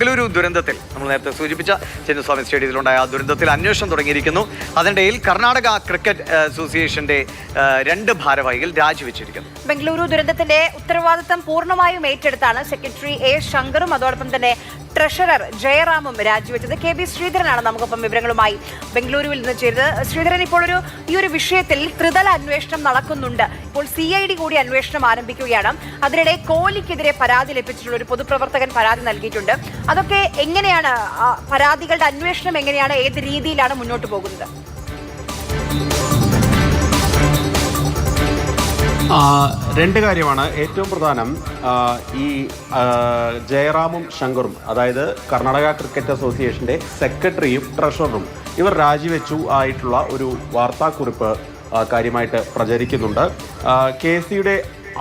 ബംഗളൂരു ദുരന്തത്തിൽ നമ്മൾ നേരത്തെ സൂചിപ്പിച്ച ചിന്നസ്വാമി സ്റ്റേഡിയത്തിലുണ്ടായ ആ ദുരന്തത്തിൽ അന്വേഷണം തുടങ്ങിയിരിക്കുന്നു. അതിനിടയിൽ കർണാടക ക്രിക്കറ്റ് അസോസിയേഷന്റെ 2 ഭാരവാഹികൾ രാജിവെച്ചിരിക്കുന്നു. ബംഗളൂരു ദുരന്തത്തിന്റെ ഉത്തരവാദിത്തം പൂർണ്ണമായും ഏറ്റെടുത്താണ് സെക്രട്ടറി എ ശങ്കറും അതോടൊപ്പം തന്നെ ട്രഷറർ ജയറാമും രാജിവെച്ചത്. കെ ബി ശ്രീധരനാണ് നമുക്കൊപ്പം വിവരങ്ങളുമായി ബംഗളൂരുവിൽ നിന്ന് ചേരുന്നത്. ശ്രീധരൻ, ഇപ്പോൾ ഈ ഒരു വിഷയത്തിൽ ത്രിതല അന്വേഷണം നടക്കുന്നുണ്ട്. ഇപ്പോൾ CID കൂടി അന്വേഷണം ആരംഭിക്കുകയാണ്. അതിനിടെ കോഹ്ലിക്കെതിരെ പരാതി ലഭിച്ചിട്ടുള്ള ഒരു പൊതുപ്രവർത്തകൻ പരാതി നൽകിയിട്ടുണ്ട്. അതൊക്കെ എങ്ങനെയാണ്, പരാതികളുടെ അന്വേഷണം എങ്ങനെയാണ്, ഏത് രീതിയിലാണ് മുന്നോട്ട് പോകുന്നത്? രണ്ട് കാര്യമാണ് ഏറ്റവും പ്രധാനം. ഈ ജയറാമും ശങ്കറും, അതായത് കർണാടക ക്രിക്കറ്റ് അസോസിയേഷന്റെ സെക്രട്ടറിയും ട്രഷററും, ഇവർ രാജിവെച്ചു ആയിട്ടുള്ള ഒരു വാർത്താക്കുറിപ്പ് കാര്യമായിട്ട് പ്രചരിക്കുന്നുണ്ട്. KCയുടെ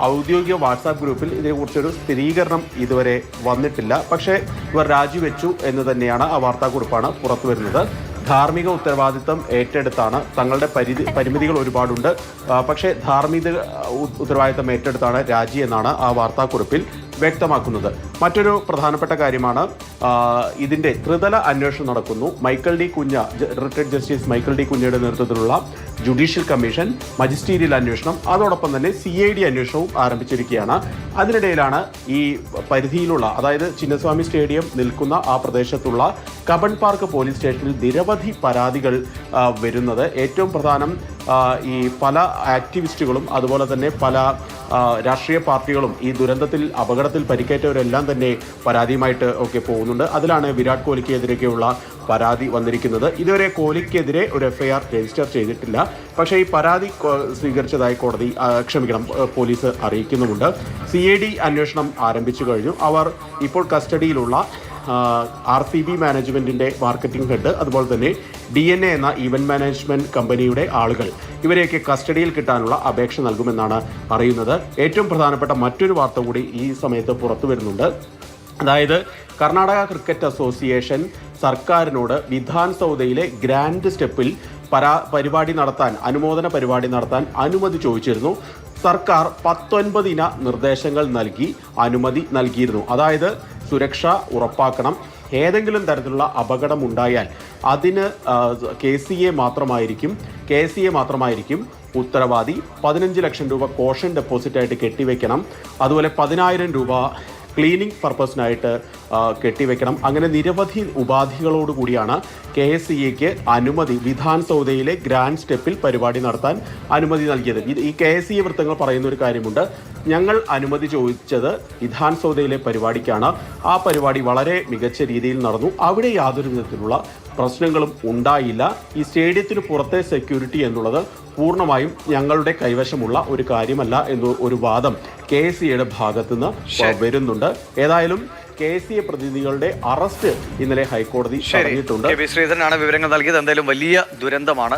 ഔദ്യോഗിക വാട്സാപ്പ് ഗ്രൂപ്പിൽ ഇതിനെക്കുറിച്ചൊരു സ്ഥിരീകരണം ഇതുവരെ വന്നിട്ടില്ല. പക്ഷേ ഇവർ രാജിവെച്ചു എന്ന് തന്നെയാണ് ആ വാർത്താക്കുറിപ്പാണ് പുറത്തു വരുന്നത്. ധാർമ്മിക ഉത്തരവാദിത്തം ഏറ്റെടുത്താണ്, തങ്ങളുടെ പരിമിതികൾ ഒരുപാടുണ്ട്, പക്ഷേ ധാർമ്മിക ഉത്തരവാദിത്തം ഏറ്റെടുത്താണ് രാജി എന്നാണ് ആ വാർത്താക്കുറിപ്പിൽ വ്യക്തമാക്കുന്നത്. മറ്റൊരു പ്രധാനപ്പെട്ട കാര്യമാണ്, ഇതിൻ്റെ ത്രിതല അന്വേഷണം നടക്കുന്നു. മൈക്കൽ ഡി കുഞ്ഞ, റിട്ടയർഡ് ജസ്റ്റിസ് മൈക്കൽ ഡി കുഞ്ഞയുടെ നേതൃത്വത്തിലുള്ള ജുഡീഷ്യൽ കമ്മീഷൻ, മജിസ്റ്റീരിയൽ അന്വേഷണം, അതോടൊപ്പം തന്നെ CID അന്വേഷണവും ആരംഭിച്ചിരിക്കുകയാണ്. അതിനിടയിലാണ് ഈ പരിധിയിലുള്ള, അതായത് ചിന്നസ്വാമി സ്റ്റേഡിയം നിൽക്കുന്ന ആ പ്രദേശത്തുള്ള കബൺ പാർക്ക് പോലീസ് സ്റ്റേഷനിൽ നിരവധി പരാതികൾ വരുന്നത്. ഏറ്റവും പ്രധാനം, ഈ പല ആക്ടിവിസ്റ്റുകളും അതുപോലെ തന്നെ പല രാഷ്ട്രീയ പാർട്ടികളും ഈ ദുരന്തത്തിൽ അപകടത്തിൽ പരിക്കേറ്റവരെല്ലാം തന്നെ പരാതിയുമായിട്ട് ഒക്കെ പോകുന്നുണ്ട്. അതിലാണ് വിരാട് കോഹ്ലിക്കെതിരെയൊക്കെയുള്ള പരാതി വന്നിരിക്കുന്നത്. ഇതുവരെ കോഹ്ലിക്കെതിരെ ഒരു FIR രജിസ്റ്റർ ചെയ്തിട്ടില്ല. പക്ഷേ ഈ പരാതി സ്വീകരിച്ചതായി പോലീസ് അറിയിക്കുന്നുമുണ്ട്. CID അന്വേഷണം ആരംഭിച്ചു കഴിഞ്ഞു. അവർ ഇപ്പോൾ കസ്റ്റഡിയിലുള്ള RCB മാനേജ്മെൻറ്റിൻ്റെ മാർക്കറ്റിംഗ് ഹെഡ്, അതുപോലെ തന്നെ DNA എന്ന ഈവൻറ്റ് മാനേജ്മെൻറ്റ് കമ്പനിയുടെ ആളുകൾ, ഇവരെയൊക്കെ കസ്റ്റഡിയിൽ കിട്ടാനുള്ള അപേക്ഷ നൽകുമെന്നാണ് അറിയുന്നത്. ഏറ്റവും പ്രധാനപ്പെട്ട മറ്റൊരു വാർത്ത കൂടി ഈ സമയത്ത് പുറത്തു വരുന്നുണ്ട്. അതായത് കർണാടക ക്രിക്കറ്റ് അസോസിയേഷൻ സർക്കാരിനോട് വിധാൻ സൗദയിലെ ഗ്രാൻഡ് സ്റ്റെപ്പിൽ അനുമോദന പരിപാടി നടത്താൻ അനുമതി ചോദിച്ചിരുന്നു. സർക്കാർ 19 നിർദ്ദേശങ്ങൾ നൽകി അനുമതി നൽകിയിരുന്നു. അതായത് സുരക്ഷ ഉറപ്പാക്കണം, ഏതെങ്കിലും തരത്തിലുള്ള അപകടമുണ്ടായാൽ അതിന് KCA മാത്രമായിരിക്കും ഉത്തരവാദി. 15 ലക്ഷം രൂപ കോഷൻ ഡെപ്പോസിറ്റായിട്ട് കെട്ടിവെക്കണം. അതുപോലെ 10,000 രൂപ ക്ലീനിങ് പർപ്പസിനായിട്ട് കെട്ടിവെക്കണം. അങ്ങനെ നിരവധി ഉപാധികളോടുകൂടിയാണ് KCAക്ക് അനുമതി, വിധാൻ സൗദയിലെ ഗ്രാൻഡ് സ്റ്റെപ്പിൽ പരിപാടി നടത്താൻ അനുമതി നൽകിയത്. ഈ KCA വൃത്തങ്ങൾ പറയുന്ന ഒരു കാര്യമുണ്ട്, ഞങ്ങൾ അനുമതി ചോദിച്ചത് വിധാൻ സൗദയിലെ പരിപാടിക്കാണ്. ആ പരിപാടി വളരെ മികച്ച രീതിയിൽ നടന്നു. അവിടെ യാതൊരു വിധത്തിലുള്ള പ്രശ്നങ്ങളും ഉണ്ടായില്ല. ഈ സ്റ്റേഡിയത്തിന് പുറത്തെ സെക്യൂരിറ്റി എന്നുള്ളത് പൂർണ്ണമായും ഞങ്ങളുടെ കൈവശമുള്ള ഒരു കാര്യമല്ല എന്ന ഒരു വാദം KCAയുടെ ഭാഗത്തുനിന്ന് വരുന്നുണ്ട്. ഏതായാലും KCA പ്രതിനിധികളുടെ അറസ്റ്റ് ഇന്നലെ ഹൈക്കോടതി പറഞ്ഞിട്ടുണ്ട്. കെ ബി ശ്രീധരനാണ് വിവരങ്ങൾ നൽകിയത്. എന്തായാലും വലിയ ദുരന്തമാണ്.